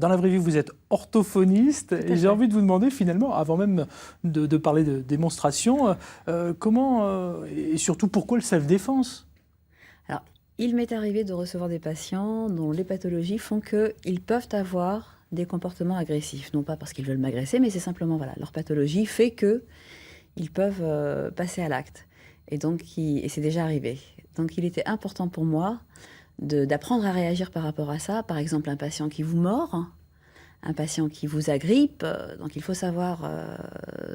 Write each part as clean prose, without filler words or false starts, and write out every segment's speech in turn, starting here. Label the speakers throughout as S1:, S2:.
S1: Dans la vraie vie, vous êtes orthophoniste et j'ai envie de vous demander finalement, avant même de parler de démonstration, comment et surtout pourquoi le self-défense?
S2: Alors, il m'est arrivé de recevoir des patients dont les pathologies font qu'ils peuvent avoir des comportements agressifs. Non pas parce qu'ils veulent m'agresser, mais c'est simplement, voilà, leur pathologie fait qu'ils peuvent passer à l'acte. Et donc, et c'est déjà arrivé. Donc, il était important pour moi d'apprendre à réagir par rapport à ça. Par exemple, un patient qui vous mord, un patient qui vous agrippe. Donc, il faut savoir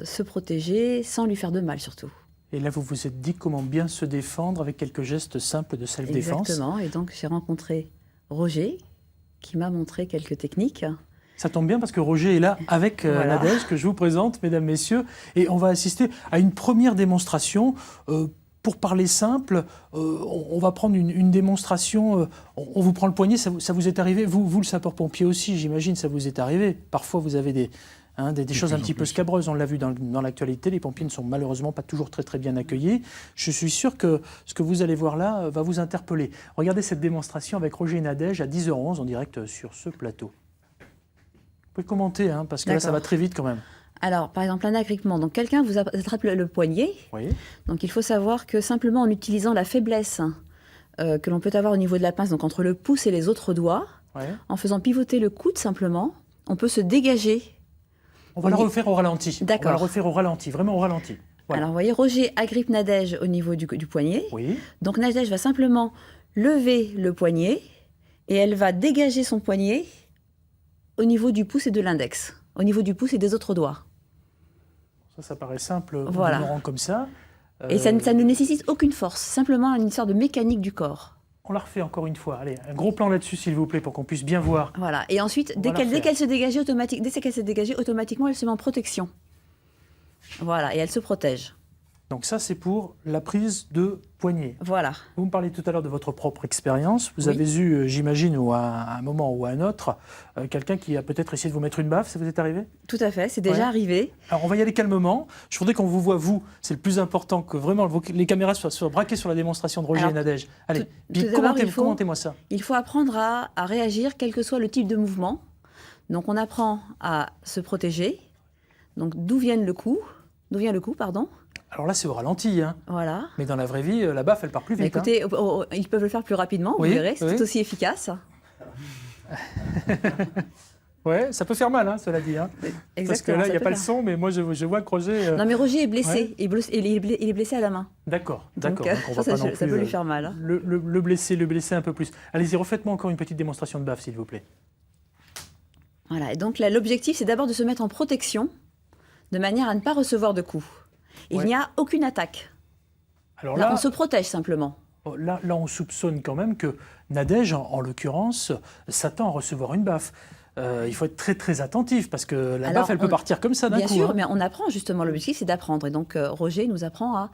S2: se protéger sans lui faire de mal, surtout.
S1: Et là, vous vous êtes dit comment bien se défendre avec quelques gestes simples de self-défense.
S2: Exactement. Et donc, j'ai rencontré Roger, qui m'a montré quelques techniques.
S1: Ça tombe bien parce que Roger est là avec
S2: Voilà.
S1: Nadège, que je vous présente, mesdames, messieurs. Et on va assister à une première démonstration. Pour parler simple, on va prendre une démonstration. On vous prend le poignet, ça vous est arrivé? Vous le sapeur-pompier aussi, j'imagine, ça vous est arrivé. Parfois, vous avez des choses un petit peu scabreuses. On l'a vu dans l'actualité. Les pompiers ne sont malheureusement pas toujours très bien accueillis. Je suis sûr que ce que vous allez voir là va vous interpeller. Regardez cette démonstration avec Roger et Nadège à 10h11 en direct sur ce plateau. Vous pouvez commenter, parce que là, ça va très vite quand même.
S2: Alors, par exemple, un agrippement. Donc, quelqu'un vous attrape le poignet.
S1: Oui.
S2: Donc, il faut savoir que simplement en utilisant la faiblesse que l'on peut avoir au niveau de la pince, donc entre le pouce et les autres doigts, en faisant pivoter le coude simplement, on peut se dégager.
S1: On va le refaire au ralenti.
S2: D'accord.
S1: On va le refaire au ralenti, vraiment au ralenti.
S2: Voilà. Alors, vous voyez, Roger agrippe Nadège au niveau du poignet.
S1: Oui.
S2: Donc, Nadège va simplement lever le poignet et elle va dégager son poignet au niveau du pouce et de l'index, au niveau du pouce et des autres doigts.
S1: Ça paraît simple,
S2: voilà.
S1: On comme ça.
S2: Et ça ne nécessite aucune force, simplement une sorte de mécanique du corps.
S1: On la refait encore une fois. Allez, un gros plan là-dessus, s'il vous plaît, pour qu'on puisse bien voir.
S2: Voilà. Et ensuite, dès qu'elle s'est dégagée, automatiquement, elle se met en protection. Voilà, et elle se protège.
S1: Donc ça, c'est pour la prise de poignet.
S2: Voilà.
S1: Vous me parlez tout à l'heure de votre propre expérience. Vous avez eu, j'imagine, à un moment ou à un autre, quelqu'un qui a peut-être essayé de vous mettre une baffe. Ça vous est arrivé?
S2: Tout à fait, c'est déjà arrivé.
S1: Alors, on va y aller calmement. Je voudrais qu'on vous voit, vous. C'est le plus important, que vraiment les caméras soient braquées sur la démonstration de Roger et Nadège. Allez, commentez-moi ça.
S2: Il faut apprendre à réagir, quel que soit le type de mouvement. Donc, on apprend à se protéger. Donc, d'où vient le coup, pardon.
S1: Alors là, c'est au ralenti.
S2: Voilà.
S1: Mais dans la vraie vie, la baffe, elle part plus vite.
S2: Écoutez, ils peuvent le faire plus rapidement, vous verrez, c'est tout aussi efficace.
S1: Ouais, ça peut faire mal, cela dit. Parce que là, il n'y a pas le son, mais moi, je vois que Roger...
S2: Non, mais Roger est blessé. Il est blessé à la main.
S1: D'accord.
S2: Donc, ça peut lui faire mal.
S1: Le blesser un peu plus. Allez-y, refaites-moi encore une petite démonstration de baffe, s'il vous plaît.
S2: Voilà, et donc là, l'objectif, c'est d'abord de se mettre en protection, de manière à ne pas recevoir de coups. Il n'y a aucune attaque.
S1: Alors
S2: là, on se protège simplement.
S1: Là, on soupçonne quand même que Nadège, en l'occurrence, s'attend à recevoir une baffe. Il faut être très attentif parce que la baffe, elle peut partir comme ça d'un coup.
S2: Bien sûr, mais on apprend justement. L'objectif, c'est d'apprendre. Et donc, Roger nous apprend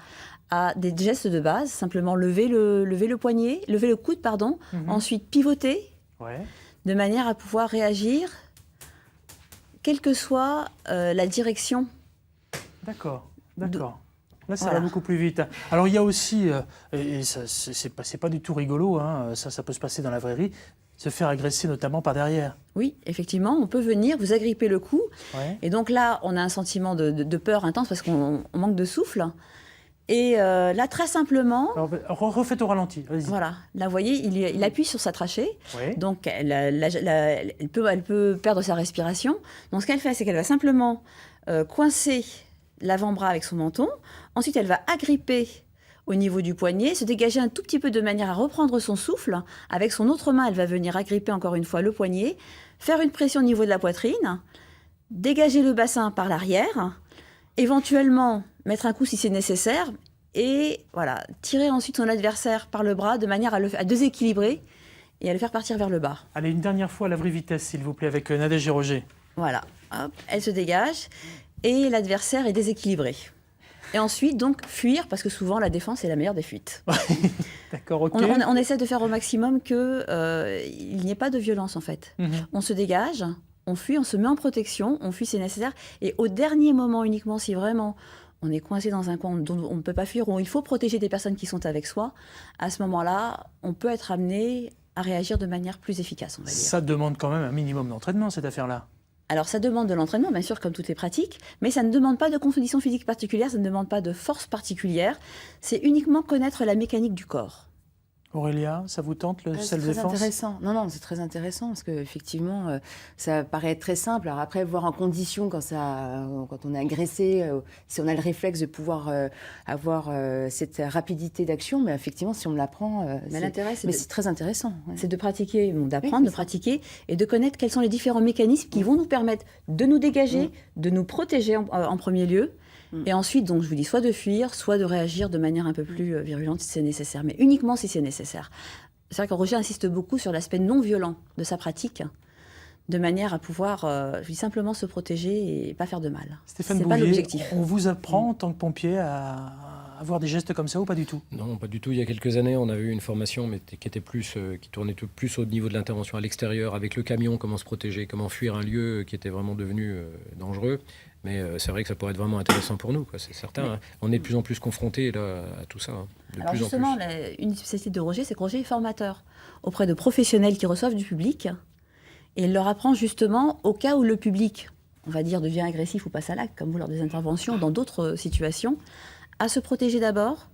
S2: à des gestes de base, simplement lever le poignet, lever le coude, pardon, ensuite pivoter, de manière à pouvoir réagir, quelle que soit la direction.
S1: D'accord. Là, ça va beaucoup plus vite. Alors, il y a aussi, et ça, c'est pas du tout rigolo, ça peut se passer dans la vraie vie, se faire agresser notamment par derrière.
S2: Oui, effectivement, on peut venir vous agripper le cou. Et donc là, on a un sentiment de peur intense parce qu'on manque de souffle. Et là, très simplement...
S1: Alors, refaites au ralenti, allez-y.
S2: Voilà, là, vous voyez, il appuie sur sa trachée. Donc, elle peut perdre sa respiration. Donc, ce qu'elle fait, c'est qu'elle va simplement coincer l'avant-bras avec son menton. Ensuite, elle va agripper au niveau du poignet, se dégager un tout petit peu de manière à reprendre son souffle. Avec son autre main, elle va venir agripper encore une fois le poignet, faire une pression au niveau de la poitrine, dégager le bassin par l'arrière, éventuellement mettre un coup si c'est nécessaire, et voilà, tirer ensuite son adversaire par le bras de manière à déséquilibrer et à le faire partir vers le bas.
S1: Allez, une dernière fois à la vraie vitesse, s'il vous plaît, avec Nadège et Roger.
S2: Voilà, hop, elle se dégage. Et l'adversaire est déséquilibré. Et ensuite, donc, fuir, parce que souvent, la défense est la meilleure des fuites.
S1: D'accord, ok.
S2: On essaie de faire au maximum qu'il n'y ait pas de violence, en fait. On se dégage, on fuit, on se met en protection, on fuit, c'est nécessaire. Et au dernier moment uniquement, si vraiment on est coincé dans un coin dont on ne peut pas fuir, ou il faut protéger des personnes qui sont avec soi, à ce moment-là, on peut être amené à réagir de manière plus efficace, on va dire.
S1: Ça demande quand même un minimum d'entraînement, cette affaire-là.
S2: Alors ça demande de l'entraînement, bien sûr, comme tout est pratique, mais ça ne demande pas de conditions physiques particulières, ça ne demande pas de force particulière, c'est uniquement connaître la mécanique du corps.
S1: Aurélia, ça vous tente le self-défense?
S3: C'est très intéressant. Non, c'est très intéressant parce qu'effectivement, ça paraît très simple. Alors après, voir en condition quand on est agressé, si on a le réflexe de pouvoir avoir cette rapidité d'action, mais effectivement, si on me l'apprend, c'est très intéressant. Ouais.
S2: C'est de pratiquer, d'apprendre, de pratiquer et de connaître quels sont les différents mécanismes qui vont nous permettre de nous dégager, de nous protéger en premier lieu. Et ensuite, donc, je vous dis, soit de fuir, soit de réagir de manière un peu plus virulente si c'est nécessaire, mais uniquement si c'est nécessaire. C'est vrai que Roger insiste beaucoup sur l'aspect non violent de sa pratique, de manière à pouvoir, je dis simplement, se protéger et pas faire de mal.
S1: Stéphane
S2: c'est pas
S1: Bouvier,
S2: l'objectif.
S1: on vous apprend en tant que pompier à avoir des gestes comme ça ou pas du tout?
S4: Non, pas du tout. Il y a quelques années, on avait eu une formation mais qui était qui tournait plus au niveau de l'intervention à l'extérieur, avec le camion, comment se protéger, comment fuir un lieu qui était vraiment devenu dangereux. Mais c'est vrai que ça pourrait être vraiment intéressant pour nous, c'est certain. Hein. On est de plus en plus confrontés là, à tout ça.
S2: Alors justement, une spécialité de Roger, c'est que Roger est formateur auprès de professionnels qui reçoivent du public. Et il leur apprend justement, au cas où le public, on va dire, devient agressif ou passe à l'acte, comme vous lors des interventions, dans d'autres situations, à se protéger d'abord,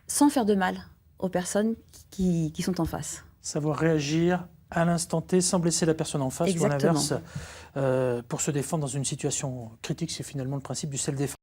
S2: sans faire de mal aux personnes qui sont en face.
S1: Savoir réagir à l'instant T sans blesser la personne en face. Exactement. Ou à l'inverse, pour se défendre dans une situation critique, c'est finalement le principe du self-défense.